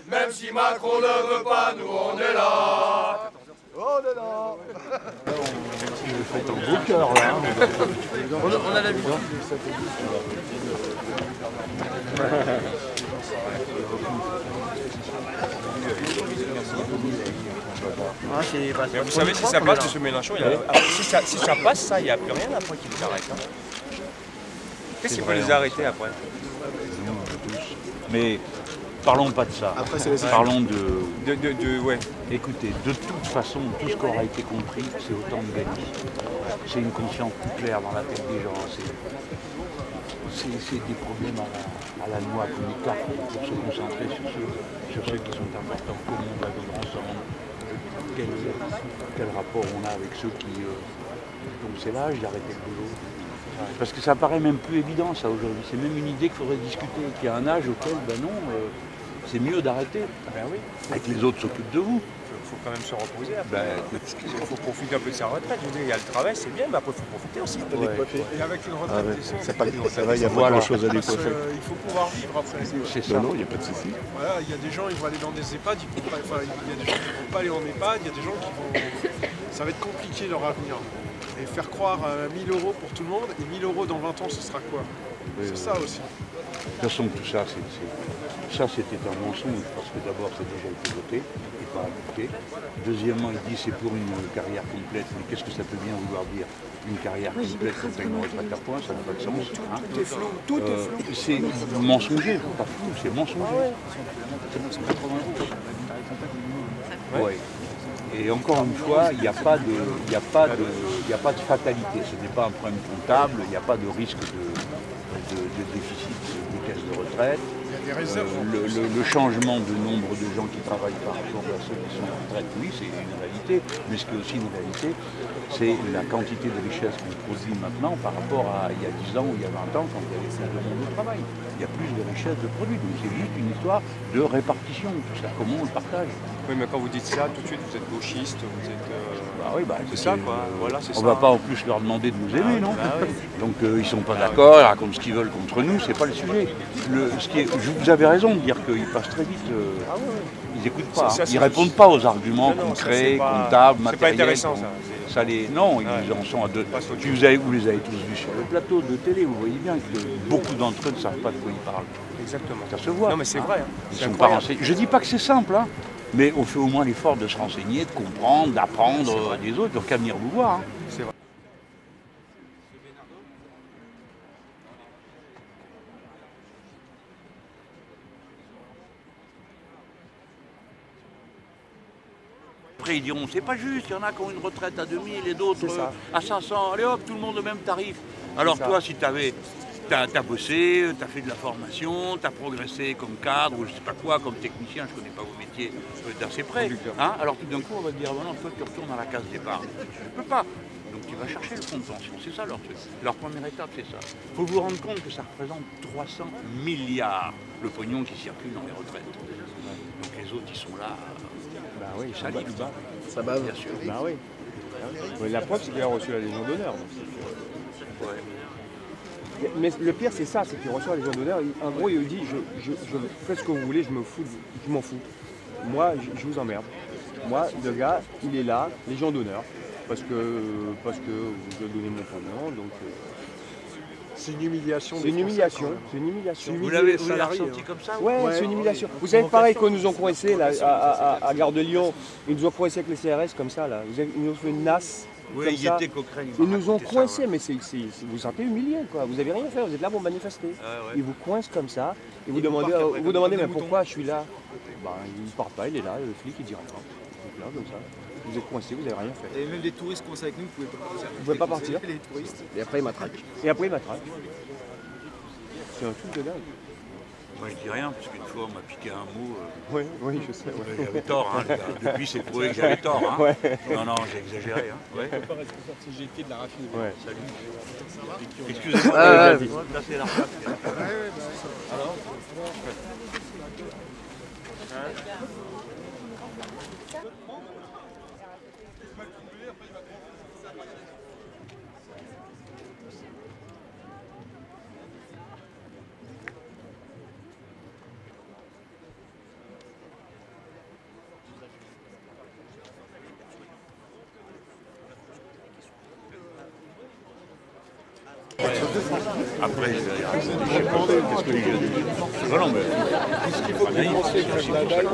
faire. Même si Macron ne veut pas, nous on est là. On est là. Vous faites un beau cœur là. On a l'habitude. Mais vous savez, si ça passe, M. Mélenchon, si ça passe, ça, il n'y a plus rien après qui vous arrête. Hein. Qu'est-ce qui peut les arrêter après? Mais parlons pas de ça. Après, Parlons de... Ouais. Écoutez, de toute façon, tout ce qui aura été compris, c'est autant de gagner. C'est une conscience plus claire dans la tête des gens. C'est des problèmes à la loi communicable pour se concentrer sur ceux qui sont importants. Comment on va vivre ensemble, quel rapport on a avec ceux qui... donc c'est l'âge d'arrêter le boulot. Parce que ça paraît même plus évident ça aujourd'hui. C'est même une idée qu'il faudrait discuter. Qu'il y a un âge auquel, ben non, c'est mieux d'arrêter. Ben oui. Et que les autres s'occupent de vous. Il faut quand même se reposer. Il faut profiter un peu de sa retraite. Je veux dire, il y a le travail, c'est bien, mais après il faut profiter aussi. Et avec une retraite décente. C'est pas il y a pas grand-chose à décoiffer. Il faut pouvoir vivre après. C'est ça. Non, il n'y a pas de souci. Voilà, il y a des gens, ils vont aller dans des EHPAD, il y a des gens qui ne vont pas aller en EHPAD, il y a des gens qui vont... Ça va être compliqué leur avenir. Et faire croire à 1000 € pour tout le monde, et 1000 € dans 20 ans, ce sera quoi? C'est ça aussi. De toute façon, tout ça, c'était un mensonge, parce que d'abord, c'est déjà été voté et pas appliqué. Deuxièmement, il dit c'est pour une carrière complète. Mais qu'est-ce que ça peut bien vouloir dire? Une carrière complète quand une retraite à point, ça n'a pas de sens. Hein. Tout est flou, tout est flou. C'est mensonger, pas flou, c'est mensonger. Ouais. Et encore une fois, il n'y a pas de fatalité. Ce n'est pas un problème comptable, il n'y a pas de risque de déficit des caisses de retraite. Il y a des réserves. Le changement de nombre de gens qui travaillent par rapport à ceux qui sont en retraite, oui, c'est une réalité. Mais ce qui est aussi une réalité, c'est la quantité de richesse qu'on produit maintenant par rapport à il y a 10 ans ou il y a 20 ans quand il y avait plus de monde au travail. Il y a plus de richesse de produits. Donc c'est juste une histoire de répartition, tout ça, comment on le partage. Oui, mais quand vous dites ça, tout de suite, vous êtes gauchiste, vous êtes... Oui, c'est ça, quoi. Voilà, c'est ça. On ne va pas en plus leur demander de nous aimer, non? Oui. Donc ils ne sont pas d'accord, ils racontent ce qu'ils veulent contre nous, c'est pas le sujet. Vous avez raison de dire qu'ils passent très vite. Ils n'écoutent pas. Ils ne répondent pas aux arguments concrets, comptables, matériels. C'est pas intéressant, ça. Non, ils en sont à deux. Puis vous les avez tous vus sur le plateau de télé, vous voyez bien que beaucoup d'entre eux ne savent pas de quoi ils parlent. Exactement. Ça se voit. Non, mais c'est vrai. Hein. Ils sont pas renseignés. Je ne dis pas que c'est simple, hein, mais on fait au moins l'effort de se renseigner, de comprendre, d'apprendre des autres. Donc à venir vous voir. Hein. C'est vrai. Après, ils diront, c'est pas juste, il y en a qui ont une retraite à 2000 et d'autres à 500. Allez hop, tout le monde au même tarif. Alors toi, si t'as bossé, t'as fait de la formation, t'as progressé comme cadre ou je sais pas quoi, comme technicien, je connais pas vos métiers d'assez près. Hein, alors tout d'un coup, on va te dire, non, toi tu retournes à la case départ. Je peux pas. Donc tu vas chercher le fonds de pension, c'est ça leur truc. Leur première étape, c'est ça. Il faut vous rendre compte que ça représente 300 milliards le pognon qui circule dans les retraites. Donc les autres, ils sont là. Bah oui, ça livre. Ça bave. Bien sûr. Bah oui. La preuve, c'est qu'il a reçu la Légion d'honneur. Ouais. Mais le pire, c'est ça, c'est qu'il reçoit la Légion d'honneur. En gros, il lui dit, je fais ce que vous voulez, je m'en fous. Moi, je vous emmerde. Moi, le gars, il est là, Légion d'honneur, parce que vous avez donné mon pognon, donc... C'est une humiliation. C'est une humiliation. C'est une humiliation. Vous l'avez ressenti comme ça? Ouais, c'est une humiliation. Vous savez, pareil, quand ils nous ont coincés là, à Gare de Lyon, ils nous ont coincés avec les CRS comme ça, là. Ils nous ont fait une nasse. Oui, il était Cochrane. Ils nous ont coincés, mais vous vous sentez humilié, quoi. Vous n'avez rien fait, vous êtes là pour manifester. Ils vous coincent comme ça, et vous demandez mais pourquoi je suis là? Ben, il ne part pas, il est là, le flic, il dit rien. Donc là, comme ça. Vous êtes coincés, vous n'avez rien fait. Et même des touristes coincés avec nous, vous ne pouvez pas partir. Les touristes. Et après, ils m'attraquent. C'est un truc de dingue. Moi je dis rien, parce qu'une fois on m'a piqué un mot. Oui, je sais. Ouais. J'avais tort, hein, les gars. Depuis c'est prouvé que j'avais tort. Hein. Ouais. Non, j'ai exagéré. Hein. Ouais. On peut pas responsable CGT de la raffinerie. Ouais. Salut. Excusez-moi, là c'est la place. Alors Après, qu'est-ce que les jeunes disent? Non, mais Qu'est-ce qu'il faut que les Français fassent la dalle?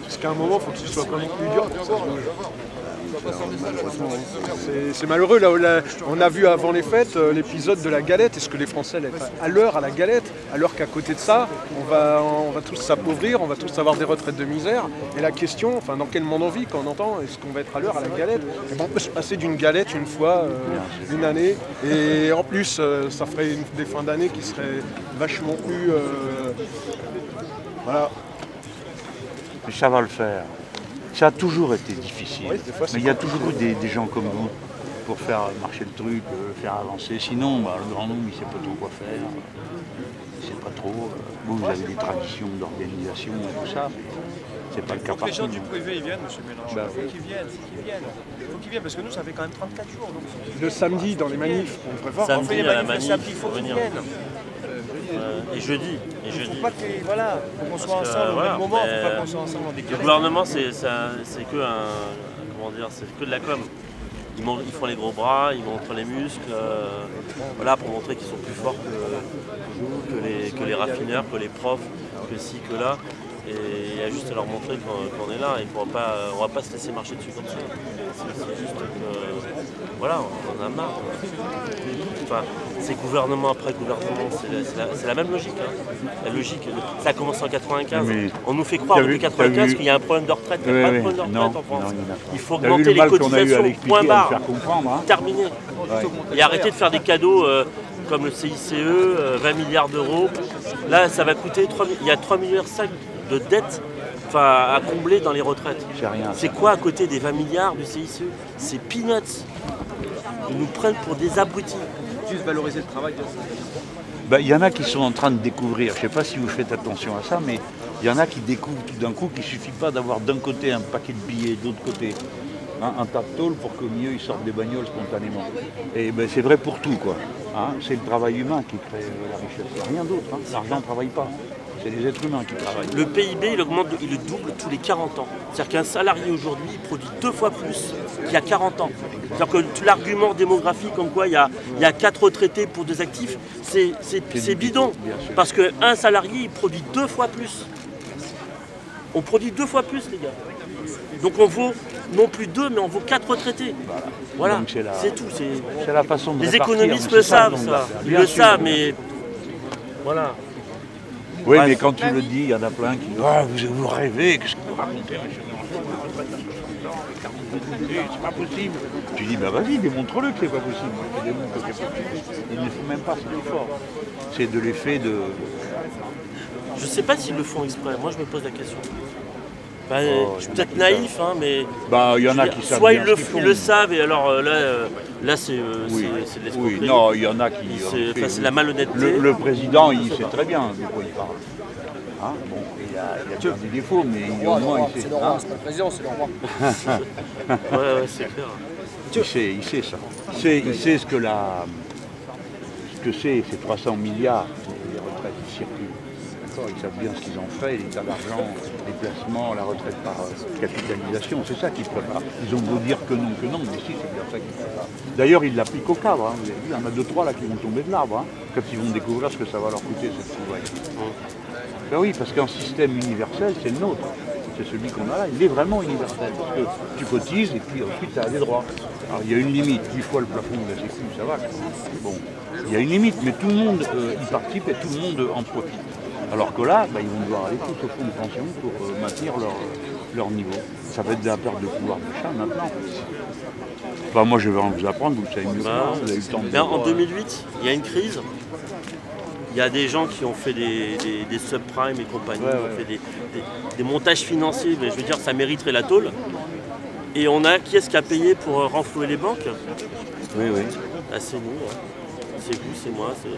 Parce qu'à un moment, il faut que ce soit quand même plus dur. C'est malheureux. Là, on a vu avant les fêtes l'épisode de la galette. Est-ce que les Français allaient être à l'heure à la galette, alors qu'à côté de ça, on va tous s'appauvrir, on va tous avoir des retraites de misère. Et la question, enfin, dans quel monde on vit quand on entend est-ce qu'on va être à l'heure à la galette? Et bon, on peut se passer d'une galette une fois, une année. Et en plus, ça ferait des fins d'année qui seraient vachement plus... voilà. Mais ça va le faire. Ça a toujours été difficile. Oui, des fois, mais il y a toujours eu des gens comme vous pour faire marcher le truc, faire avancer. Sinon, le grand nombre, il ne sait pas trop quoi faire. Il ne sait pas trop. Vous avez des traditions d'organisation et tout ça, mais c'est pas le cas Il faut que les gens partout. du privé ils viennent, monsieur Mélenchon. Il faut qu'ils viennent, Il faut qu'ils viennent, parce que nous, ça fait quand même 34 jours. Donc... Le samedi, dans les manifs, on devrait voir. On fait les manifs, il faut qu'ils viennent. Et jeudi. Il ne faut pas que, voilà, faut qu'on soit ensemble au même moment, il ne faut pas qu'on soit ensemble en décalé. Le gouvernement, c'est que de la com. Ils font les gros bras, ils montrent les muscles, voilà, pour montrer qu'ils sont plus forts que nous, que les raffineurs, que les profs, que ci, que là. Et il y a juste à leur montrer qu'on est là et qu'on va pas se laisser marcher dessus comme ça. C'est juste que, voilà, on en a marre. Enfin, c'est gouvernement après gouvernement, c'est la même logique. Hein. La logique, ça a commencé en 95. Mais on nous fait croire depuis 95 qu'il y a un problème de retraite. Il n'y a pas de problème de retraite en France. Il faut augmenter les cotisations, point barre. Terminé. Et arrêter de faire des cadeaux comme le CICE, 20 milliards d'euros. Là, ça va coûter il y a 3,5 milliards de dettes à combler dans les retraites. C'est quoi à côté des 20 milliards du CICE? C'est peanuts. Ils nous prennent pour des abrutis. Juste valoriser le travail. Il y en a qui sont en train de découvrir, je ne sais pas si vous faites attention à ça, mais il y en a qui découvrent tout d'un coup qu'il ne suffit pas d'avoir d'un côté un paquet de billets, de l'autre côté un tas de tôle pour qu'au milieu ils sortent des bagnoles spontanément. Et c'est vrai pour tout, quoi. Hein, c'est le travail humain qui crée la richesse, il n'y a rien d'autre. Hein. L'argent ne travaille pas. C'est les êtres humains qui travaillent. Le PIB, il double tous les 40 ans. C'est-à-dire qu'un salarié aujourd'hui, il produit 2 fois plus qu'il y a 40 ans. C'est-à-dire que l'argument démographique, comme quoi il y a 4 retraités pour 2 actifs, c'est bidon. Parce qu'un salarié, il produit 2 fois plus. On produit 2 fois plus, les gars. Donc on vaut non plus 2, mais on vaut 4 retraités. Voilà, c'est tout. C'est la façon de les répartir, économistes le savent, ça. Ils le savent, mais voilà. Oui, mais quand tu le dis, il y en a plein qui disent vous rêvez, qu'est-ce que vous racontez, monsieur Mélenchon? C'est pas possible. Tu dis vas-y, démontre-le que c'est pas possible. Tu démontres que c'est pas possible. Il ne faut même pas cet effort. C'est de l'effet de. Je sais pas s'ils le font exprès, moi je me pose la question. Je suis peut-être naïf, hein, mais. Il y en a qui savent. Soit ils le savent, et alors là c'est de l'escroquerie. Oui, non, il y en a qui. C'est la malhonnêteté. Le président, il sait très bien de quoi il parle. Hein, bon, il y a des défauts, mais au moins il sait. C'est le roi, c'est pas le président, c'est le roi. Ouais, c'est clair. Il sait ça. Il sait ce que c'est, ces 300 milliards de retraites qui circulent. Ils savent bien ce qu'ils ont fait, l'état d'argent, les placements, la retraite par capitalisation, c'est ça qu'ils préparent. Ils ont beau dire que non, mais si, c'est bien ça qu'ils préparent. D'ailleurs, ils l'appliquent au cadre, hein. Vous avez vu, il y en a 2-3 là qui vont tomber de l'arbre, hein, quand ils vont découvrir ce que ça va leur coûter, cette souveraineté. Ben oui, parce qu'un système universel, c'est le nôtre. C'est celui qu'on a là, il est vraiment universel. Parce que tu cotises et puis ensuite tu as des droits. Alors il y a une limite, 10 fois le plafond de la Sécu, ça va. Bon, il y a une limite, mais tout le monde y participe et tout le monde en profite. Alors que là, ils vont devoir aller tous au fonds de pension pour maintenir leur niveau. Ça va être de la perte de pouvoir d'achat maintenant. Enfin, moi, je vais en vous apprendre, vous le savez mieux que moi, vous avez eu le temps de en 2008, il y a une crise. Il y a des gens qui ont fait des subprimes et compagnie, ont fait des montages financiers, mais je veux dire, ça mériterait la tôle. Et on a qui est-ce qui a payé pour renflouer les banques? Oui. C'est nous. C'est vous, c'est moi, c'est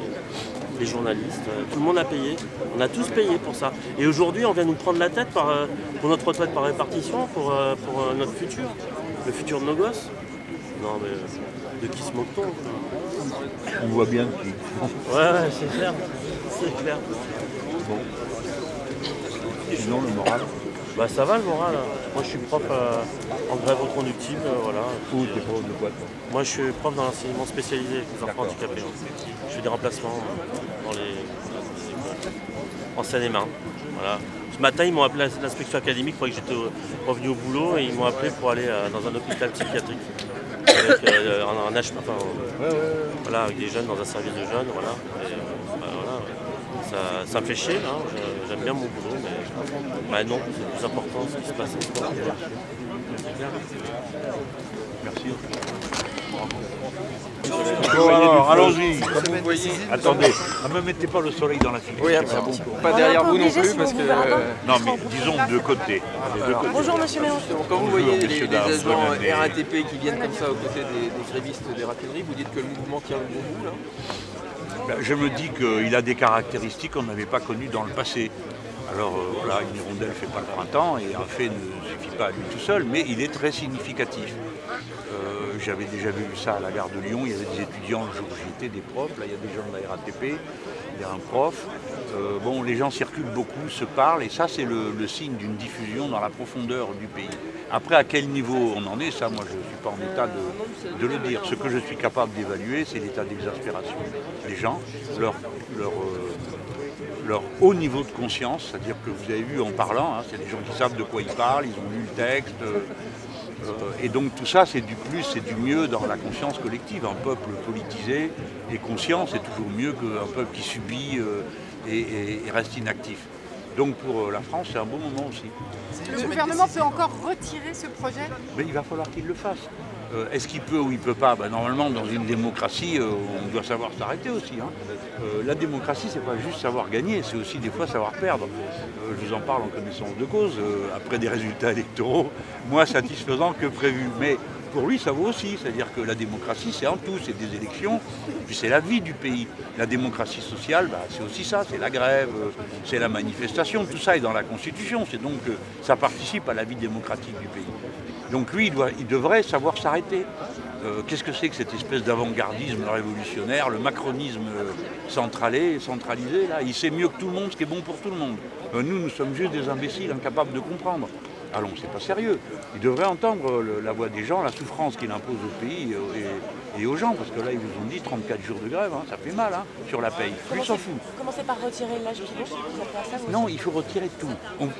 les journalistes, tout le monde a payé, on a tous payé pour ça. Et aujourd'hui, on vient nous prendre la tête pour notre retraite par répartition, pour notre futur, le futur de nos gosses. Non mais, de qui se moque-t-on? On voit bien qui. Ouais, c'est clair. Bon. Sinon, le moral. Bah ça va le moral. Hein. Moi je suis prof en grève reconductible, voilà. Ou t'es prof de quoi toi? Moi je suis prof dans l'enseignement spécialisé avec les enfants handicapés. Hein. Je fais des remplacements dans les écoles. En Seine-et-Marne. Voilà. Ce matin ils m'ont appelé à l'inspection académique, je croyais que j'étais revenu au boulot et ils m'ont appelé pour aller dans un hôpital psychiatrique. Avec un H, enfin, voilà, avec des jeunes dans un service de jeunes, voilà. Et, voilà. Ça me fait chier, hein. J'aime bien mon boulot, mais non, c'est le plus important ce qui se passe en ce moment. Merci. Bon, alors, allons-y. Comme vous voyez. Attendez, ne me mettez pas le soleil dans la figure. Oui, pas derrière vous non plus parce que. Non, mais disons de côté. Bonjour Monsieur Mélenchon. Quand vous voyez les messieurs, dames, agents bonne année. RATP qui viennent comme ça aux côtés des grévistes des raffineries, vous dites que le mouvement tient le bon bout là? Ben, je me dis qu'il a des caractéristiques qu'on n'avait pas connues dans le passé. Alors voilà, une hirondelle ne fait pas le printemps et un fait ne suffit pas à lui tout seul, mais il est très significatif. J'avais déjà vu ça à la gare de Lyon, il y avait des étudiants le jour où j'y étais, des profs, là il y a des gens de la RATP, il y a un prof. Bon, les gens circulent beaucoup, se parlent, et ça c'est le signe d'une diffusion dans la profondeur du pays. Après, à quel niveau on en est, ça moi je ne suis pas en état de le dire. Ce que je suis capable d'évaluer, c'est l'état d'exaspération des gens, leur haut niveau de conscience, c'est-à-dire que vous avez vu en parlant, hein, c'est des gens qui savent de quoi ils parlent, ils ont lu le texte. Et donc tout ça, c'est du plus, c'est du mieux dans la conscience collective. Un peuple politisé et conscient, c'est toujours mieux qu'un peuple qui subit et reste inactif. Donc pour la France, c'est un bon moment aussi. Le gouvernement peut encore retirer ce projet? Mais il va falloir qu'il le fasse. Est-ce qu'il peut ou il ne peut pas? Normalement, dans une démocratie, on doit savoir s'arrêter aussi. Hein. La démocratie, c'est pas juste savoir gagner, c'est aussi des fois savoir perdre. Je vous en parle en connaissance de cause, après des résultats électoraux moins satisfaisants que prévu. Mais pour lui, ça vaut aussi. C'est-à-dire que la démocratie, c'est en tout, c'est des élections, puis c'est la vie du pays. La démocratie sociale, c'est aussi ça, c'est la grève, c'est la manifestation, tout ça est dans la Constitution. C'est donc ça participe à la vie démocratique du pays. Donc lui, il devrait savoir s'arrêter. Qu'est-ce que c'est que cette espèce d'avant-gardisme révolutionnaire, le macronisme centralisé, là? Il sait mieux que tout le monde ce qui est bon pour tout le monde. Nous sommes juste des imbéciles incapables de comprendre. Allons, c'est pas sérieux. Il devrait entendre la voix des gens, la souffrance qu'il impose au pays et aux gens, parce que là, ils vous ont dit 34 jours de grève, hein, ça fait mal hein, sur la paye. Lui, il s'en fout. Commencez par retirer l'âge pivot. Non, il faut retirer tout.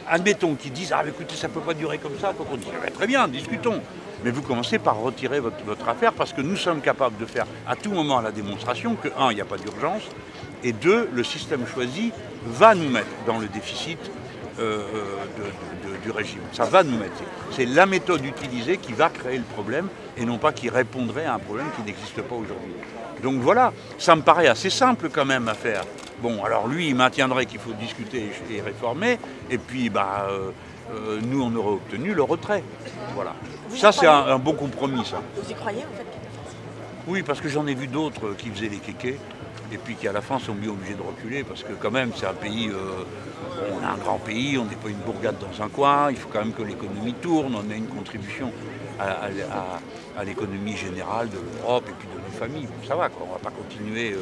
Admettons qu'ils disent « Ah, écoutez, ça ne peut pas durer comme ça. » Donc on dit « Très bien, discutons. » Mais vous commencez par retirer votre affaire, parce que nous sommes capables de faire à tout moment la démonstration que, un, il n'y a pas d'urgence, et deux, le système choisi va nous mettre dans le déficit du régime. Ça va nous mettre. C'est la méthode utilisée qui va créer le problème et non pas qui répondrait à un problème qui n'existe pas aujourd'hui. Donc voilà, ça me paraît assez simple quand même à faire. Bon, alors lui, il maintiendrait qu'il faut discuter et réformer, et puis nous, on aurait obtenu le retrait. Voilà. Ça, c'est un bon compromis, ça. Vous y croyez, en fait? Oui, parce que j'en ai vu d'autres qui faisaient les kékés, et puis qui à la fin sont bien obligés de reculer, parce que quand même, c'est un pays, on a un grand pays, on n'est pas une bourgade dans un coin, il faut quand même que l'économie tourne, on a une contribution à l'économie générale de l'Europe et puis de nos familles. Bon, ça va, quoi. On ne va pas continuer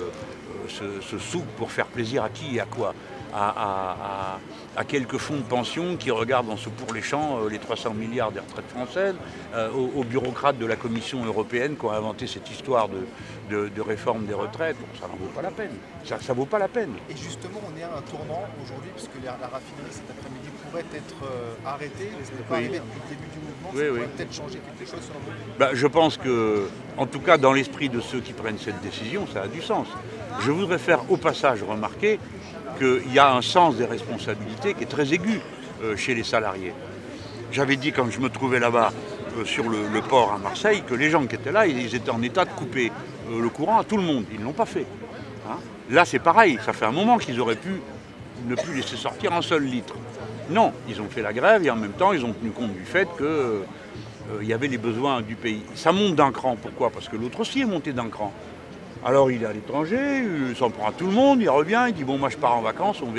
ce souk pour faire plaisir à qui et à quoi? À quelques fonds de pension qui regardent en ce pour les champs les 300 milliards des retraites françaises, aux bureaucrates de la Commission européenne qui ont inventé cette histoire de réforme des retraites. Bon, ça n'en vaut pas la peine. Ça vaut pas la peine. Et justement, on est à un tournant aujourd'hui, puisque la raffinerie cet après-midi pourrait être arrêtée. Ça n'est pas arrivé depuis le début du mouvement. Ça pourrait peut-être changer quelque chose selon vous? Je pense que, en tout cas dans l'esprit de ceux qui prennent cette décision, ça a du sens. Je voudrais faire au passage remarquer qu'il y a un sens des responsabilités qui est très aigu chez les salariés. J'avais dit quand je me trouvais là-bas sur le port à Marseille que les gens qui étaient là, ils étaient en état de couper le courant à tout le monde. Ils ne l'ont pas fait. Hein. Là c'est pareil, ça fait un moment qu'ils auraient pu ne plus laisser sortir un seul litre. Non, ils ont fait la grève et en même temps ils ont tenu compte du fait qu'il y avait les besoins du pays. Ça monte d'un cran, pourquoi? Parce que l'autre aussi est monté d'un cran. Alors il est à l'étranger, il s'en prend à tout le monde, il revient, il dit bon moi je pars en vacances, on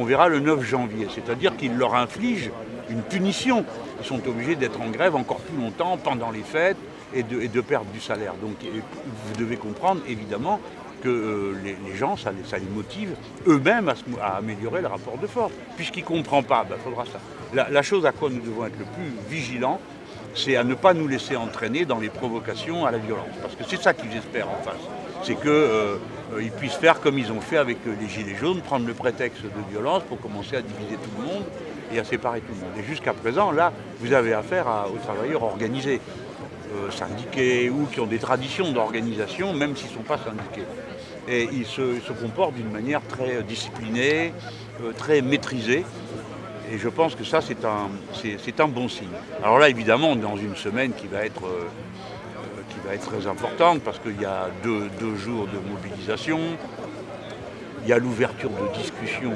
verra le 9 janvier. C'est-à-dire qu'il leur inflige une punition. Ils sont obligés d'être en grève encore plus longtemps pendant les fêtes et de perdre du salaire. Donc vous devez comprendre évidemment que les gens, ça les motive eux-mêmes à améliorer le rapport de force. Puisqu'il ne comprend pas, il faudra ça. La chose à quoi nous devons être le plus vigilants, c'est à ne pas nous laisser entraîner dans les provocations à la violence. Parce que c'est ça qu'ils espèrent en face. C'est qu'ils puissent faire comme ils ont fait avec les Gilets jaunes, prendre le prétexte de violence pour commencer à diviser tout le monde et à séparer tout le monde. Et jusqu'à présent, là, vous avez affaire aux travailleurs organisés, syndiqués ou qui ont des traditions d'organisation, même s'ils ne sont pas syndiqués. Et ils se comportent d'une manière très disciplinée, très maîtrisée. Et je pense que ça, c'est un bon signe. Alors là, évidemment, on est dans une semaine qui va être très importante parce qu'il y a deux jours de mobilisation. Il y a l'ouverture de discussions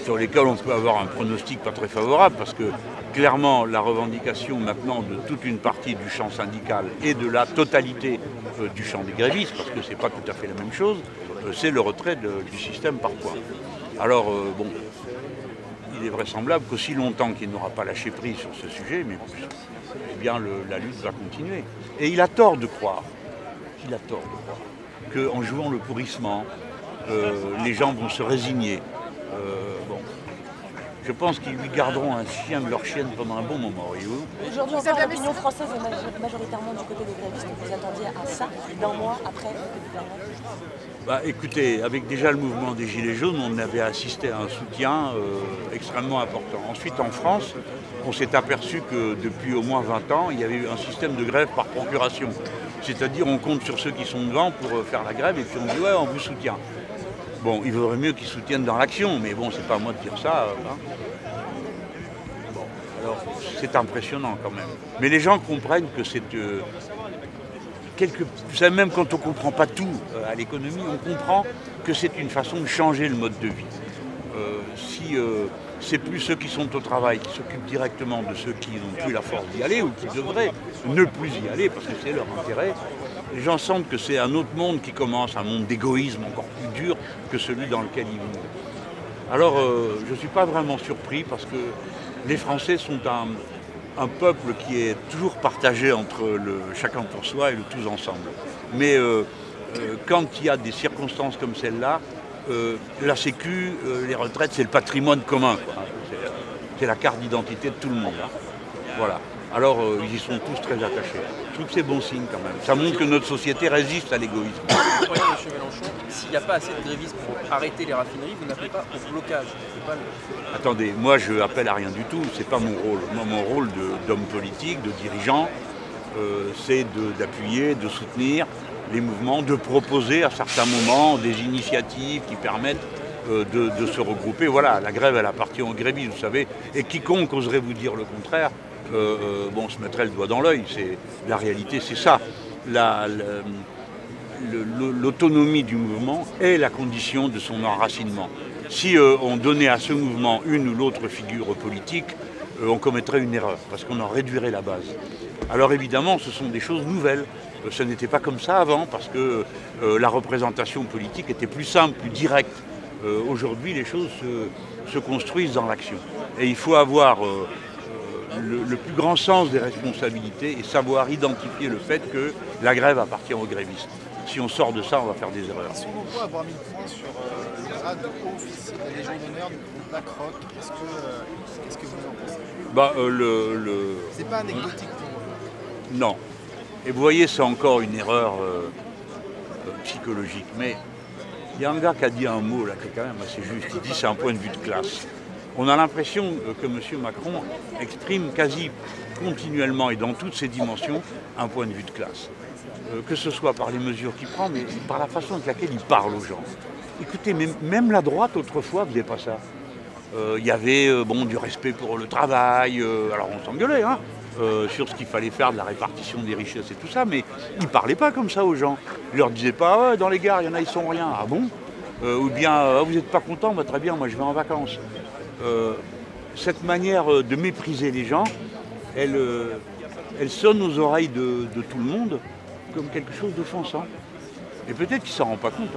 sur lesquelles on peut avoir un pronostic pas très favorable parce que clairement, la revendication maintenant de toute une partie du champ syndical et de la totalité du champ des grévistes, parce que ce n'est pas tout à fait la même chose, c'est le retrait du système par points. Alors, il est vraisemblable qu'aussi longtemps qu'il n'aura pas lâché prise sur ce sujet, mais eh bien, la lutte va continuer. Et il a tort de croire, qu'en jouant le pourrissement, les gens vont se résigner. Je pense qu'ils lui garderont un chien de leur chienne pendant un bon moment, voyez-vous. Aujourd'hui, encore, l'opinion française est majoritairement du côté des grévistes. Vous attendiez à ça d'un mois après le écoutez, avec déjà le mouvement des Gilets jaunes, on avait assisté à un soutien extrêmement important. Ensuite, en France, on s'est aperçu que depuis au moins 20 ans, il y avait eu un système de grève par procuration. C'est-à-dire, on compte sur ceux qui sont devant pour faire la grève et puis on dit « ouais, on vous soutient ». Bon, il vaudrait mieux qu'ils soutiennent dans l'action, mais bon, c'est pas à moi de dire ça. Bon, alors, c'est impressionnant quand même. Mais les gens comprennent que c'est... Vous savez, même quand on ne comprend pas tout à l'économie, on comprend que c'est une façon de changer le mode de vie. Si c'est plus ceux qui sont au travail qui s'occupent directement de ceux qui n'ont plus la force d'y aller ou qui devraient ne plus y aller parce que c'est leur intérêt, les gens sentent que c'est un autre monde qui commence, un monde d'égoïsme encore plus dur que celui dans lequel ils vivent. Alors, je ne suis pas vraiment surpris parce que les Français sont un peuple qui est toujours partagé entre le chacun pour soi et le tous ensemble. Mais quand il y a des circonstances comme celle-là, la Sécu, les retraites, c'est le patrimoine commun. C'est la carte d'identité de tout le monde. Voilà. Alors, ils y sont tous très attachés. Je trouve que c'est bon signe quand même. Ça montre que notre société résiste à l'égoïsme. Vous croyez, M. Mélenchon, s'il n'y a pas assez de grévistes pour arrêter les raffineries, vous n'appelez pas au blocage? Attendez, moi je appelle à rien du tout, c'est pas mon rôle. Moi, mon rôle d'homme politique, de dirigeant, c'est d'appuyer, de soutenir les mouvements, de proposer à certains moments des initiatives qui permettent de se regrouper. Voilà, la grève, elle appartient aux grévistes, vous savez, et quiconque oserait vous dire le contraire, se mettrait le doigt dans l'œil. La réalité, c'est ça. L'autonomie du mouvement est la condition de son enracinement. Si on donnait à ce mouvement une ou l'autre figure politique, on commettrait une erreur, parce qu'on en réduirait la base. Alors évidemment, ce sont des choses nouvelles. Ce n'était pas comme ça avant, parce que la représentation politique était plus simple, plus directe. Aujourd'hui, les choses se construisent dans l'action. Et il faut avoir le plus grand sens des responsabilités et savoir identifier le fait que la grève appartient aux grévistes. Si on sort de ça, on va faire des erreurs. Si on peut avoir mis le point sur le grade de haut officier de la Légion d'honneur du groupe BlackRock, qu'est-ce que vous en pensez? C'est pas anecdotique pour vous? Non. Et vous voyez, c'est encore une erreur psychologique. Mais il y a un gars qui a dit un mot là qui est quand même assez juste. Il dit c'est un point de vue de classe. On a l'impression que M. Macron exprime quasi continuellement et dans toutes ses dimensions un point de vue de classe. Que ce soit par les mesures qu'il prend, mais par la façon avec laquelle il parle aux gens. Écoutez, même la droite, autrefois, ne faisait pas ça. Il y avait du respect pour le travail, alors on s'engueulait sur ce qu'il fallait faire de la répartition des richesses et tout ça, mais il ne parlait pas comme ça aux gens. Il ne leur disait pas « dans les gares, il y en a, ils sont rien ». Ah bon? Ou bien « vous n'êtes pas content, bah, très bien, moi je vais en vacances ». Cette manière de mépriser les gens, elle sonne aux oreilles de tout le monde comme quelque chose d'offensant. Et peut-être qu'il ne s'en rend pas compte.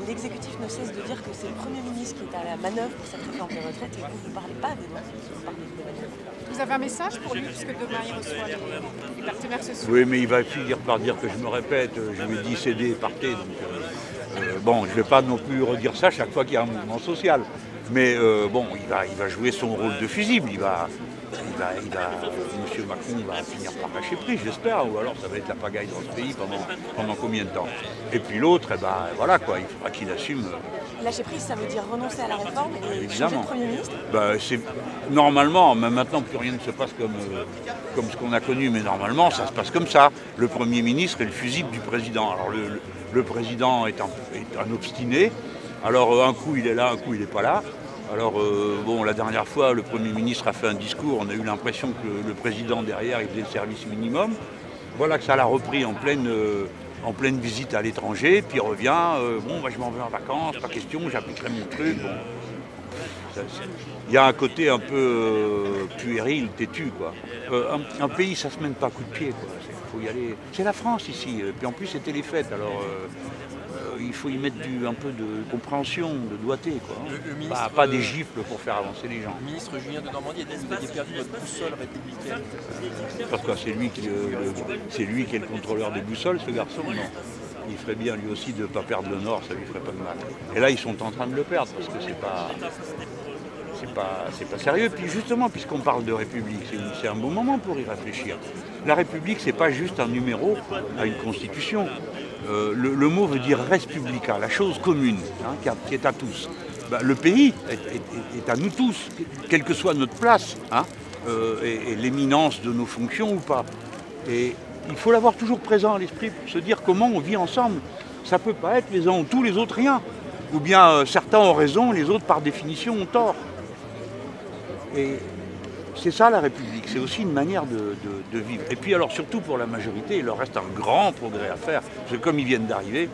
l'exécutif ne cesse de dire que c'est le Premier ministre qui est à la manœuvre pour cette réforme des retraites et vous ne parlez pas des lois, vous parlez de l'Emmanuel. Vous avez un message pour lui, puisque demain il reçoit les partenaires sociaux? Oui, mais il va finir par dire que je me répète. Je lui ai dit cédez et partez. Donc, bon, je ne vais pas non plus redire ça chaque fois qu'il y a un mouvement social. Mais bon, il va jouer son rôle de fusible. Monsieur Macron va finir par lâcher prise, j'espère, ou alors ça va être la pagaille dans ce pays pendant combien de temps. Et puis l'autre, eh ben, voilà quoi, il faudra qu'il assume. Lâcher prise, ça veut dire renoncer à la réforme et changer de Premier ministre? Normalement, même maintenant plus rien ne se passe comme ce qu'on a connu, mais normalement ça se passe comme ça. Le Premier ministre est le fusible du président. Alors le président est un obstiné, alors un coup il est là, un coup il n'est pas là. Alors bon, la dernière fois, le Premier ministre a fait un discours, on a eu l'impression que le président derrière, il faisait le service minimum. Voilà que ça l'a repris en pleine visite à l'étranger, puis il revient, bon, je m'en vais en vacances, pas question, j'appliquerai mon truc. Bon. Il y a un côté un peu puéril, têtu, quoi. Un pays, ça se mène pas à coup de pied, quoi. Faut y aller. C'est la France ici, puis en plus c'était les fêtes, alors il faut y mettre un peu de compréhension, de doigté, quoi. Pas des gifles pour faire avancer les gens. Le ministre Julien de Normandie a dit que vous aviez perdu votre boussole républicaine. Parce que c'est lui qui est le contrôleur des boussoles, ce garçon, non. Il ferait bien lui aussi de ne pas perdre le nord, ça lui ferait pas de mal. Et là, ils sont en train de le perdre, parce que c'est pas sérieux. Puis justement, puisqu'on parle de République, c'est un bon moment pour y réfléchir. La République, c'est pas juste un numéro à une constitution. Le mot veut dire res publica, la chose commune, hein, qui est à tous. Le pays est à nous tous, quelle que soit notre place, hein, et l'éminence de nos fonctions ou pas. Et il faut l'avoir toujours présent à l'esprit pour se dire comment on vit ensemble. Ça ne peut pas être les uns ont tout, les autres rien. Ou bien certains ont raison, les autres par définition ont tort. Et c'est ça la République, c'est aussi une manière de vivre. Et puis alors surtout pour la majorité, il leur reste un grand progrès à faire. Parce que comme ils viennent d'arriver,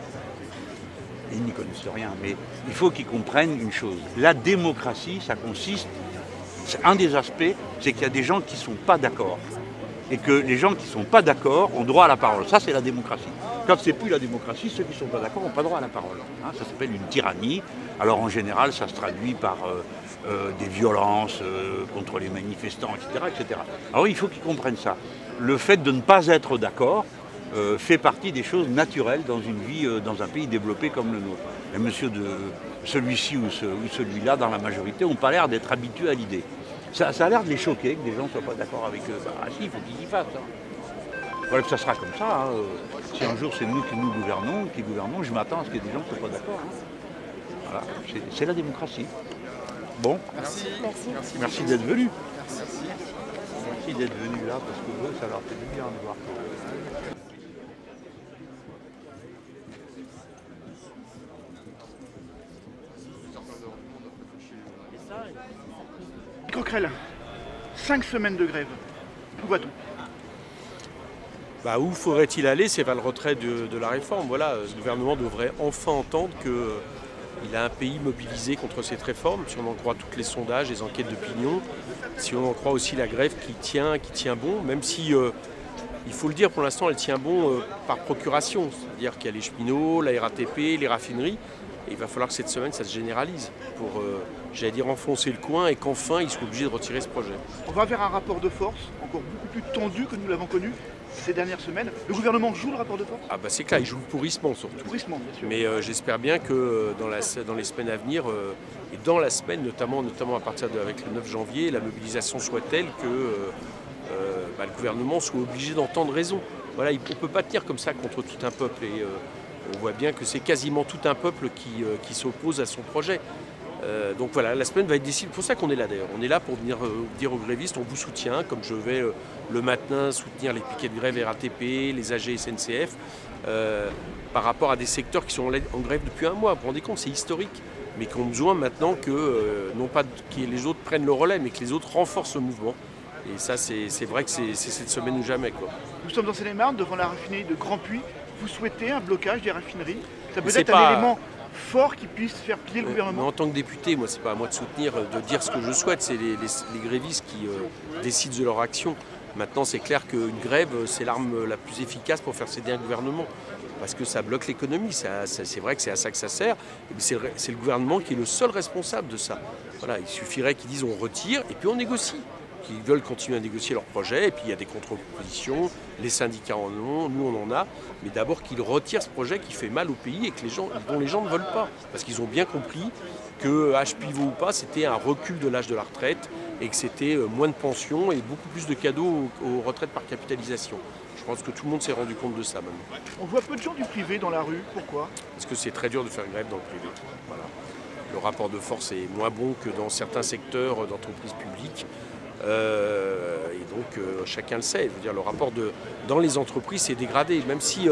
ils n'y connaissent rien. Mais il faut qu'ils comprennent une chose. La démocratie, ça consiste, un des aspects, c'est qu'il y a des gens qui ne sont pas d'accord. Et que les gens qui ne sont pas d'accord ont droit à la parole. Ça, c'est la démocratie. Quand c'est plus la démocratie, ceux qui ne sont pas d'accord n'ont pas droit à la parole. Hein, ça s'appelle une tyrannie. Alors en général, ça se traduit par des violences contre les manifestants, etc., etc. Alors il faut qu'ils comprennent ça. Le fait de ne pas être d'accord fait partie des choses naturelles dans une vie, dans un pays développé comme le nôtre. Et celui-ci ou celui-là, dans la majorité, n'ont pas l'air d'être habitués à l'idée. Ça a l'air de les choquer, que des gens ne soient pas d'accord avec eux. Si, il faut qu'ils y fassent. Hein. Voilà, ça sera comme ça. Hein. Si un jour c'est nous qui gouvernons, je m'attends à ce qu'il y ait des gens qui ne soient pas d'accord. Hein. Voilà, c'est la démocratie. Bon, merci d'être venu. Merci d'être venu là, parce que ça leur fait du bien de voir. Coquerel, 5 semaines de grève, où va-t-on? Où faudrait-il aller? C'est vers le retrait de la réforme. Voilà, le gouvernement devrait enfin entendre qu'il a un pays mobilisé contre cette réforme, si on en croit tous les sondages, les enquêtes d'opinion, si on en croit aussi la grève qui tient bon, même si, il faut le dire, pour l'instant, elle tient bon par procuration. C'est-à-dire qu'il y a les cheminots, la RATP, les raffineries. Et il va falloir que cette semaine, ça se généralise pour, j'allais dire, enfoncer le coin et qu'enfin, ils soient obligés de retirer ce projet. On va vers un rapport de force encore beaucoup plus tendu que nous l'avons connu ces dernières semaines. Le gouvernement joue le rapport de force? C'est clair, il joue le pourrissement surtout. Le pourrissement, bien sûr. Mais j'espère bien que dans les semaines à venir, et dans la semaine, notamment à partir avec le 9 janvier, la mobilisation soit telle que le gouvernement soit obligé d'entendre raison. Voilà, on ne peut pas tenir comme ça contre tout un peuple. Et, on voit bien que c'est quasiment tout un peuple qui s'oppose à son projet. Donc voilà, la semaine va être décisive. C'est pour ça qu'on est là d'ailleurs. On est là pour venir dire aux grévistes, on vous soutient, comme je vais le matin soutenir les piquets de grève RATP, les AG SNCF, par rapport à des secteurs qui sont en grève depuis un mois. Vous vous rendez compte, c'est historique, mais qui ont besoin maintenant que, non pas que les autres prennent le relais, mais que les autres renforcent le mouvement. Et ça, c'est vrai que c'est cette semaine ou jamais, quoi. Nous sommes dans Seine-et-Marne, devant la raffinerie de Grand-Puy. Vous souhaitez un blocage des raffineries? Ça peut être un élément fort qui puisse faire plier le gouvernement? Mais en tant que député, moi, c'est pas à moi de soutenir, de dire ce que je souhaite. C'est les grévistes qui décident de leur action. Maintenant, c'est clair qu'une grève, c'est l'arme la plus efficace pour faire céder un gouvernement. parce que ça bloque l'économie. C'est vrai que c'est à ça que ça sert. C'est le gouvernement qui est le seul responsable de ça. Voilà, il suffirait qu'ils disent on retire et puis on négocie. Qu'ils veulent continuer à négocier leur projet, et puis il y a des contre-propositions, les syndicats en ont, nous on en a, mais d'abord qu'ils retirent ce projet qui fait mal au pays et que dont les gens ne veulent pas. Parce qu'ils ont bien compris que âge pivot ou pas, c'était un recul de l'âge de la retraite et que c'était moins de pensions et beaucoup plus de cadeaux aux retraites par capitalisation. Je pense que tout le monde s'est rendu compte de ça maintenant. On voit peu de gens du privé dans la rue, pourquoi? Parce que c'est très dur de faire grève dans le privé. Voilà. Le rapport de force est moins bon que dans certains secteurs d'entreprises publiques. Et donc chacun le sait, je veux dire, le rapport dans les entreprises s'est dégradé, même si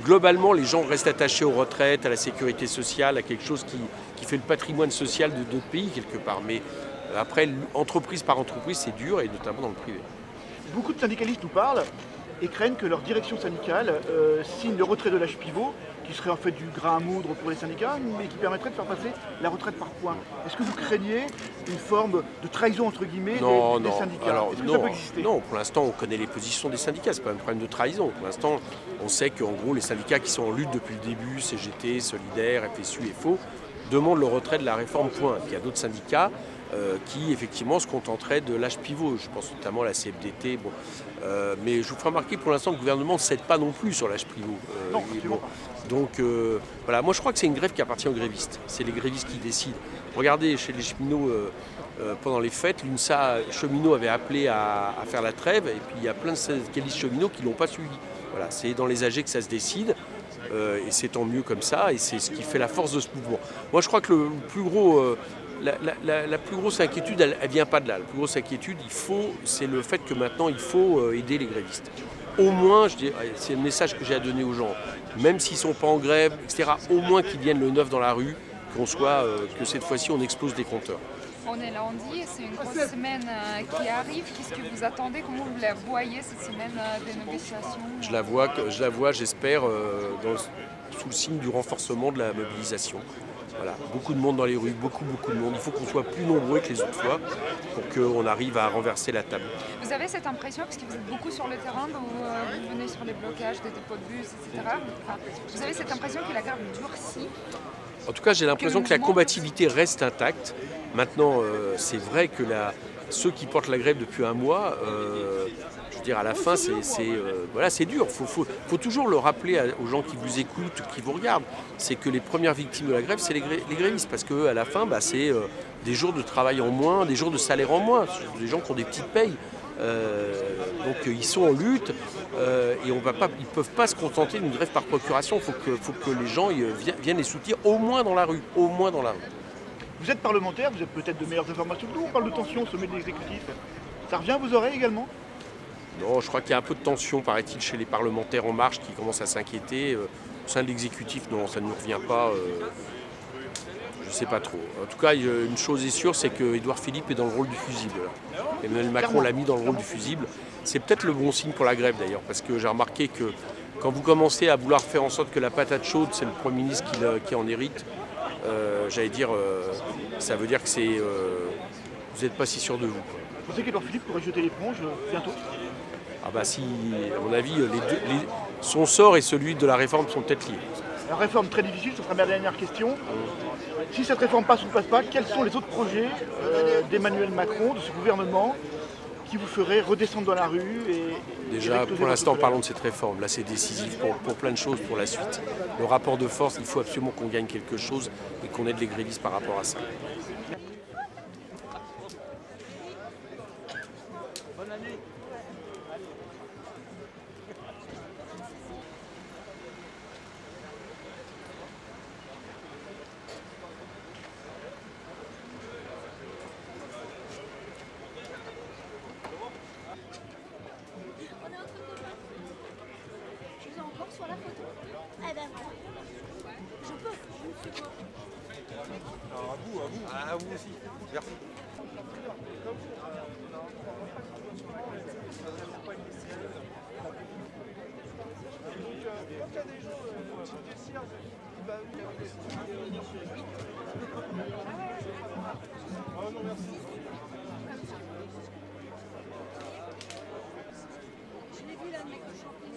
globalement les gens restent attachés aux retraites, à la sécurité sociale, à quelque chose qui fait le patrimoine social de d'autres pays quelque part. Mais après, entreprise par entreprise, c'est dur, et notamment dans le privé. Beaucoup de syndicalistes nous parlent et craignent que leur direction syndicale signe le retrait de l'âge pivot, qui serait en fait du grain à moudre pour les syndicats, mais qui permettrait de faire passer la retraite par points. Est-ce que vous craignez une forme de trahison entre guillemets des syndicats? Alors, Est-ce que ça peut exister? Non, pour l'instant on connaît les positions des syndicats, c'est pas un problème de trahison. Pour l'instant, on sait qu'en gros les syndicats qui sont en lutte depuis le début, CGT, Solidaire, FSU et FO, demandent le retrait de la réforme point. Il y a d'autres syndicats qui effectivement se contenteraient de l'âge pivot. Je pense notamment à la CFDT. Bon. Mais je vous ferai remarquer pour l'instant le gouvernement ne cède pas non plus sur l'âge pivot. Donc voilà, moi je crois que c'est une grève qui appartient aux grévistes. C'est les grévistes qui décident. Regardez chez les cheminots pendant les fêtes, l'UNSA cheminot avait appelé à faire la trêve, et puis il y a plein de syndicalistes cheminots qui ne l'ont pas suivi. Voilà, c'est dans les AG que ça se décide. Et c'est tant mieux comme ça, et c'est ce qui fait la force de ce mouvement. Moi je crois que le plus gros, la plus grosse inquiétude, elle ne vient pas de là. La plus grosse inquiétude, c'est le fait que maintenant il faut aider les grévistes. Au moins, c'est le message que j'ai à donner aux gens, même s'ils ne sont pas en grève, etc., au moins qu'ils viennent le 9 dans la rue, que cette fois-ci on explose des compteurs. On est lundi, c'est une grosse semaine qui arrive. Qu'est-ce que vous attendez? Comment vous la voyez cette semaine des négociations? Je la vois, j'espère, sous le signe du renforcement de la mobilisation. Voilà, beaucoup de monde dans les rues, beaucoup de monde. Il faut qu'on soit plus nombreux que les autres fois pour qu'on arrive à renverser la table. Vous avez cette impression, parce que vous êtes beaucoup sur le terrain, vous venez sur les blocages des dépôts de bus, etc. Vous avez cette impression que la grève durcit? En tout cas, j'ai l'impression que la combativité reste intacte. Maintenant, c'est vrai que ceux qui portent la grève depuis un mois, je veux dire, à la fin, c'est dur. Faut toujours le rappeler aux gens qui vous écoutent, qui vous regardent. C'est que les premières victimes de la grève, c'est les grévistes. Parce qu'à la fin, c'est des jours de travail en moins, des jours de salaire en moins. Des gens qui ont des petites payes. Donc ils sont en lutte et ils ne peuvent pas se contenter d'une grève par procuration. Il faut que les gens viennent les soutenir au moins dans la rue. Vous êtes parlementaire, vous avez peut-être de meilleures informations que nous. On parle de tension au sommet de l'exécutif. Ça revient à vos oreilles également? Non, je crois qu'il y a un peu de tension, paraît-il, chez les parlementaires En Marche qui commencent à s'inquiéter. Au sein de l'exécutif, non, ça ne nous revient pas. Je ne sais pas trop. En tout cas, une chose est sûre, c'est qu'Édouard Philippe est dans le rôle du fusible. Emmanuel Macron l'a mis dans le rôle du fusible. C'est peut-être le bon signe pour la grève d'ailleurs, parce que j'ai remarqué que quand vous commencez à vouloir faire en sorte que la patate chaude, c'est le Premier ministre qui en hérite, j'allais dire, ça veut dire que vous n'êtes pas si sûr de vous. Vous pensez qu'Édouard Philippe pourrait jeter l'éponge bientôt? Ah bah si, à mon avis, son sort et celui de la réforme sont peut-être liés. La réforme très difficile, ce sera ma dernière question. Si cette réforme passe ou ne passe pas, quels sont les autres projets d'Emmanuel Macron, de ce gouvernement, qui vous feraient redescendre dans la rue Déjà, pour l'instant, parlons de cette réforme. Là, c'est décisif pour plein de choses pour la suite. Le rapport de force, il faut absolument qu'on gagne quelque chose et qu'on aide les grévistes par rapport à ça. Bonne année. Sur la photo. Eh ben voilà. Je peux, je ne suis pas. Alors à vous aussi. Merci. Je l'ai vu là, le mec au champion.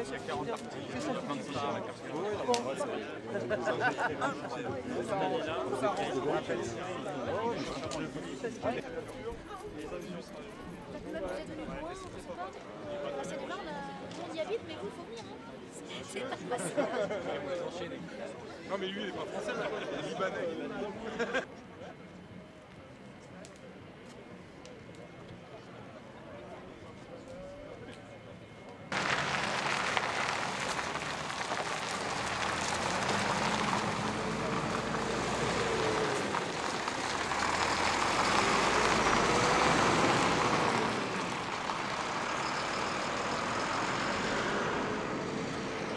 C'est pas facile. Non mais lui il est pas français, il est libanais.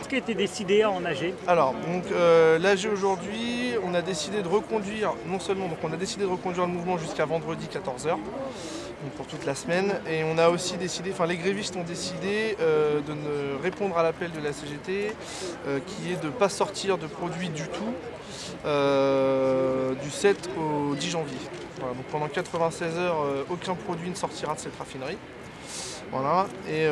Qui a été décidé en AG? Alors, donc l'AG aujourd'hui, on a décidé de reconduire, non seulement, donc on a décidé de reconduire le mouvement jusqu'à vendredi 14h, donc pour toute la semaine, et on a aussi décidé, enfin les grévistes ont décidé de ne répondre à l'appel de la CGT, qui est de ne pas sortir de produits du tout du 7 au 10 janvier. Voilà, donc pendant 96 heures, aucun produit ne sortira de cette raffinerie. Voilà. Et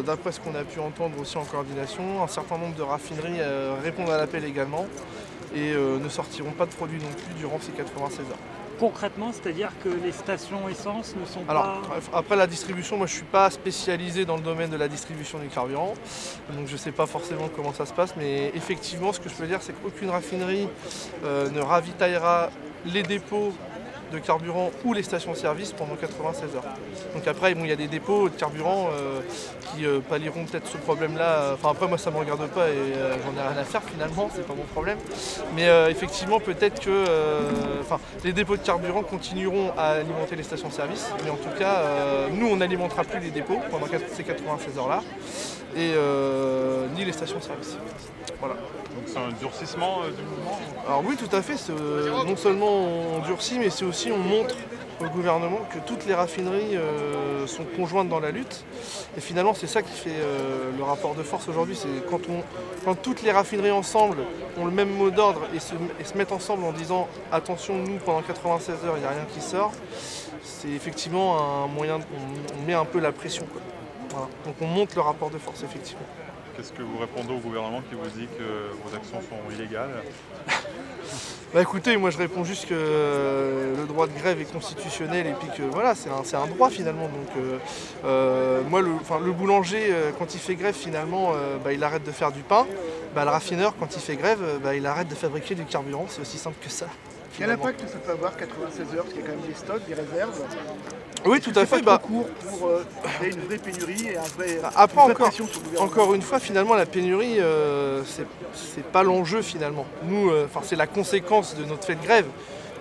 d'après ce qu'on a pu entendre aussi en coordination, un certain nombre de raffineries répondent à l'appel également et ne sortiront pas de produits non plus durant ces 96 heures. Concrètement, c'est-à-dire que les stations essence ne sont Alors, pas... après la distribution, moi je ne suis pas spécialisé dans le domaine de la distribution du carburant, donc je ne sais pas forcément comment ça se passe, mais effectivement ce que je peux dire c'est qu'aucune raffinerie ne ravitaillera les dépôts de carburant ou les stations-service pendant 96 heures. Donc après, bon, il y a des dépôts de carburant qui pallieront peut-être ce problème-là. Enfin après, moi ça ne me regarde pas et j'en ai rien à faire finalement, c'est pas mon problème. Mais effectivement, peut-être que les dépôts de carburant continueront à alimenter les stations-service. Mais en tout cas, nous, on n'alimentera plus les dépôts pendant ces 96 heures-là et ni les stations-service. Voilà. Donc c'est un durcissement du mouvement? Alors oui, tout à fait. Non seulement on durcit, mais c'est aussi on montre au gouvernement que toutes les raffineries sont conjointes dans la lutte. Et finalement, c'est ça qui fait le rapport de force aujourd'hui. C'est quand toutes les raffineries ensemble ont le même mot d'ordre et se mettent ensemble en disant « attention, nous, pendant 96 heures, il n'y a rien qui sort », c'est effectivement un moyen, on met un peu la pression, quoi. Voilà. Donc on monte le rapport de force, effectivement. Qu'est-ce que vous répondez au gouvernement qui vous dit que vos actions sont illégales? Bah écoutez, moi je réponds juste que le droit de grève est constitutionnel et puis que voilà, c'est un droit finalement. Donc moi, le boulanger, quand il fait grève finalement, il arrête de faire du pain. Bah, le raffineur, quand il fait grève, il arrête de fabriquer du carburant, c'est aussi simple que ça. Quel impact ça peut avoir 96 heures, parce qu'il y a quand même des stocks, des réserves? Oui, tout à fait. C'est pas trop court pour créer une vraie pénurie et après, une vraie pression sur le gouvernement. encore une fois, finalement, la pénurie, c'est pas l'enjeu finalement. Nous, c'est la conséquence de notre fait de grève.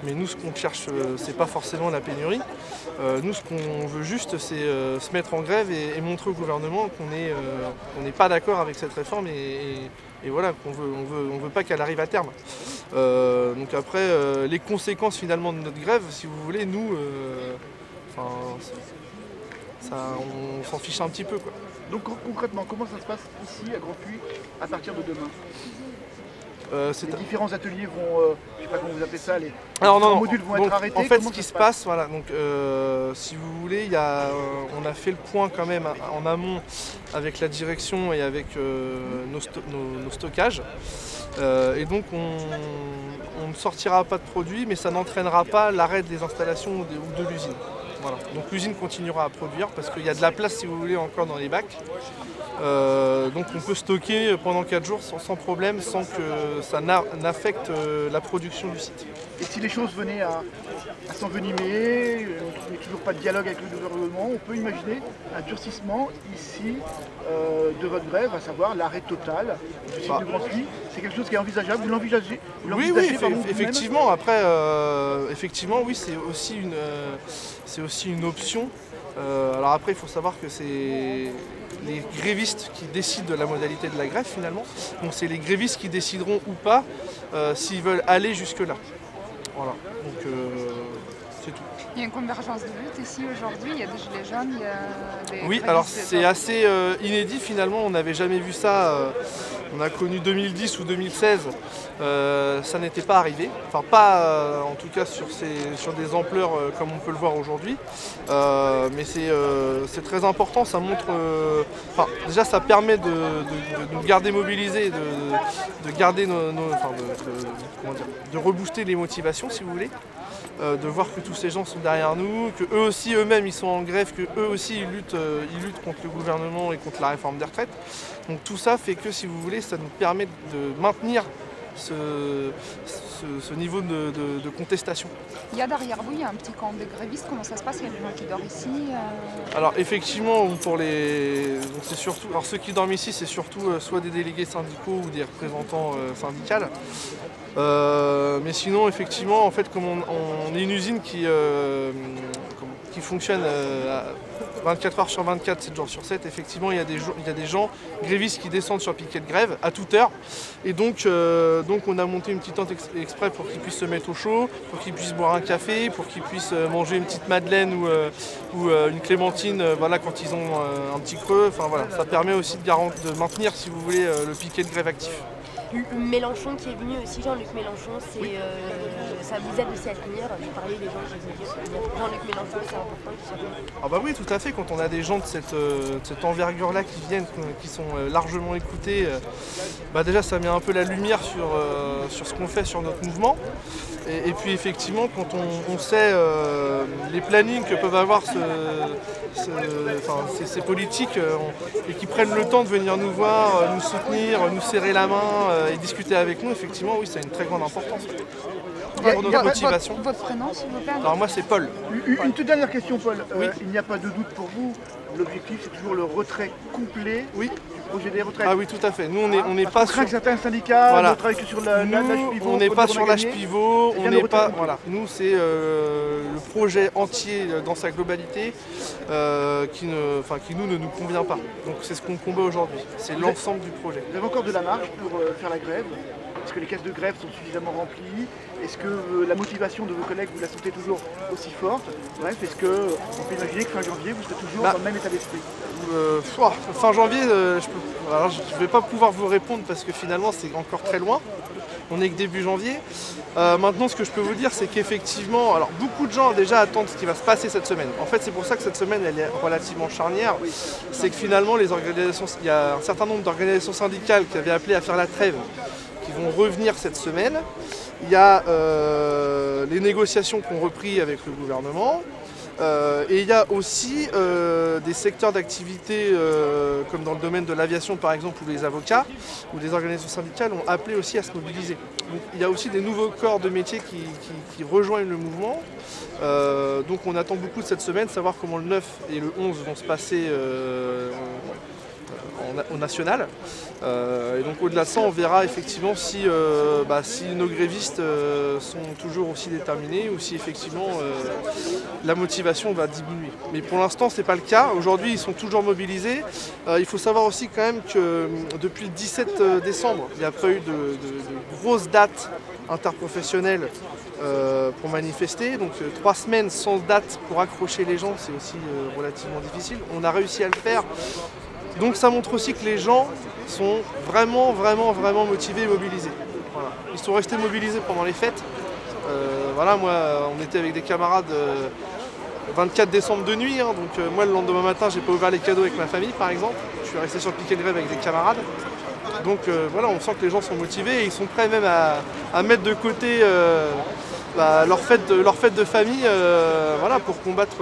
Mais nous, ce qu'on cherche, c'est pas forcément la pénurie. Nous, ce qu'on veut juste, c'est se mettre en grève et montrer au gouvernement qu'on n'est pas d'accord avec cette réforme et voilà, qu'on veut pas qu'elle arrive à terme. Donc après, les conséquences finalement de notre grève, si vous voulez, nous, on s'en fiche un petit peu, quoi. Donc concrètement, comment ça se passe ici à Grand-Puy à partir de demain? Les différents ateliers vont, je ne sais pas comment vous appelez ça, les modules vont être arrêtés. En fait, ce qui se passe, voilà, donc si vous voulez, on a fait le point quand même en amont avec la direction et avec nos stockages. Et donc on ne sortira pas de produits, mais ça n'entraînera pas l'arrêt des installations ou de l'usine. Voilà. Donc l'usine continuera à produire parce qu'il y a de la place, si vous voulez, encore dans les bacs. Donc on peut stocker pendant 4 jours sans problème, sans que ça n'affecte la production du site. Et si les choses venaient à s'envenimer, il n'y a toujours pas de dialogue avec le gouvernement, on peut imaginer un durcissement ici de votre grève, à savoir l'arrêt total du site de Grand-Puy. C'est quelque chose qui est envisageable, vous l'envisagez? Oui, effectivement. Après, effectivement, oui, c'est aussi une option. Alors après, il faut savoir que c'est les grévistes qui décident de la modalité de la grève finalement. Donc c'est les grévistes qui décideront ou pas s'ils veulent aller jusque-là. Voilà, donc c'est tout. Il y a une convergence de lutte ici aujourd'hui, il y a des gilets jaunes, il y a des... Oui, alors c'est assez inédit finalement, on n'avait jamais vu ça, on a connu 2010 ou 2016, ça n'était pas arrivé, enfin pas en tout cas sur des ampleurs comme on peut le voir aujourd'hui, mais c'est très important, ça montre, déjà ça permet de nous garder mobilisés, de garder de rebooster les motivations si vous voulez. De voir que tous ces gens sont derrière nous, que eux aussi eux-mêmes ils sont en grève, que eux aussi ils luttent contre le gouvernement et contre la réforme des retraites. Donc tout ça fait que si vous voulez, ça nous permet de maintenir ce niveau de contestation. Il y a derrière vous, il y a un petit camp de grévistes, comment ça se passe? Il y a des gens qui dorment ici Alors effectivement, c'est surtout, alors ceux qui dorment ici, c'est surtout soit des délégués syndicaux ou des représentants syndicaux. Mais sinon, effectivement, en fait, comme on est une usine qui fonctionne 24 heures sur 24, 7 jours sur 7, effectivement, il y a des gens grévistes qui descendent sur piquet de grève à toute heure. Et donc on a monté une petite tente exprès pour qu'ils puissent se mettre au chaud, pour qu'ils puissent boire un café, pour qu'ils puissent manger une petite madeleine ou une clémentine voilà, quand ils ont un petit creux. Enfin, voilà. Ça permet aussi de maintenir, si vous voulez, le piquet de grève actif. Mélenchon qui est venu aussi, Jean-Luc Mélenchon, ça vous aide aussi à tenir. Vous parlez des gens qui vous disent Jean-Luc Mélenchon, c'est important qu'il soit venu. Ah bah oui, tout à fait, quand on a des gens de cette envergure-là qui viennent, qui sont largement écoutés, bah déjà ça met un peu la lumière sur ce qu'on fait sur notre mouvement. Et puis effectivement, quand on sait les plannings que peuvent avoir ces politiques et qui prennent le temps de venir nous voir, nous soutenir, nous serrer la main et discuter avec nous, effectivement, oui, ça a une très grande importance. Pour notre motivation. Votre prénom, s'il vous plaît? Alors moi, c'est Paul. Une toute dernière question, Paul. Oui. Il n'y a pas de doute pour vous, l'objectif c'est toujours le retrait complet du projet des retraites. Ah oui, tout à fait. Nous, on n'est pas sur... certains syndicats ne travaillent que sur l'âge pivot. On n'est pas sur l'âge pivot, on n'est pas... Voilà. Nous, c'est le projet entier dans sa globalité qui ne nous convient pas. Donc c'est ce qu'on combat aujourd'hui. C'est l'ensemble du projet. Vous avez encore de la marge pour faire la grève? Est-ce que les caisses de grève sont suffisamment remplies? Est-ce que la motivation de vos collègues, vous la sentez toujours aussi forte? Bref, est-ce qu'on peut imaginer que fin janvier, vous serez toujours dans le même état d'esprit? Fin janvier, je ne vais pas pouvoir vous répondre parce que finalement c'est encore très loin. On n'est que début janvier. Maintenant, ce que je peux vous dire, c'est qu'effectivement, alors beaucoup de gens déjà attendent ce qui va se passer cette semaine. En fait, c'est pour ça que cette semaine, elle est relativement charnière. C'est que finalement, il y a un certain nombre d'organisations syndicales qui avaient appelé à faire la trêve, qui vont revenir cette semaine. Il y a les négociations qui ont repris avec le gouvernement. Et il y a aussi des secteurs d'activité comme dans le domaine de l'aviation par exemple, où les avocats ou les organisations syndicales ont appelé aussi à se mobiliser. Donc, il y a aussi des nouveaux corps de métiers qui rejoignent le mouvement. Donc on attend beaucoup de cette semaine, savoir comment le 9 et le 11 vont se passer au national. Et donc au-delà de ça, on verra effectivement si nos grévistes sont toujours aussi déterminés ou si effectivement la motivation va diminuer. Mais pour l'instant, ce n'est pas le cas. Aujourd'hui, ils sont toujours mobilisés. Il faut savoir aussi quand même que depuis le 17 décembre, il n'y a pas eu de grosses dates interprofessionnelles pour manifester. Donc 3 semaines sans date pour accrocher les gens, c'est aussi relativement difficile. On a réussi à le faire. Donc ça montre aussi que les gens sont vraiment motivés et mobilisés. Voilà. Ils sont restés mobilisés pendant les fêtes. Voilà, moi, on était avec des camarades 24 décembre de nuit. Donc moi, le lendemain matin, j'ai pas ouvert les cadeaux avec ma famille, par exemple. Je suis resté sur le piquet de grève avec des camarades. Donc voilà, on sent que les gens sont motivés et ils sont prêts même à mettre de côté leur fête de famille voilà, pour combattre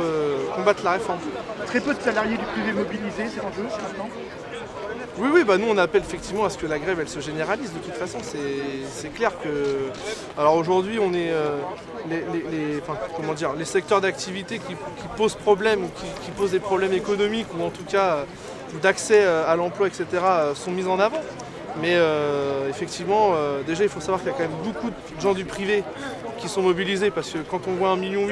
la réforme. Très peu de salariés du privé mobilisés, c'est un jeu maintenant? Oui, nous on appelle effectivement à ce que la grève elle se généralise de toute façon. C'est clair que... Alors aujourd'hui on est... les secteurs d'activité qui posent problème, qui posent des problèmes économiques ou en tout cas d'accès à l'emploi, etc. sont mis en avant. Mais effectivement, déjà il faut savoir qu'il y a quand même beaucoup de gens du privé qui sont mobilisés parce que quand on voit 1,8 million,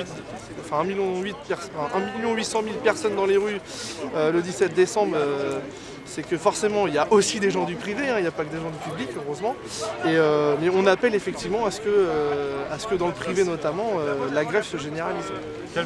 800 000 personnes dans les rues le 17 décembre, c'est que forcément il y a aussi des gens du privé, il n'y a pas que des gens du public heureusement. Mais on appelle effectivement à ce que dans le privé notamment, la grève se généralise.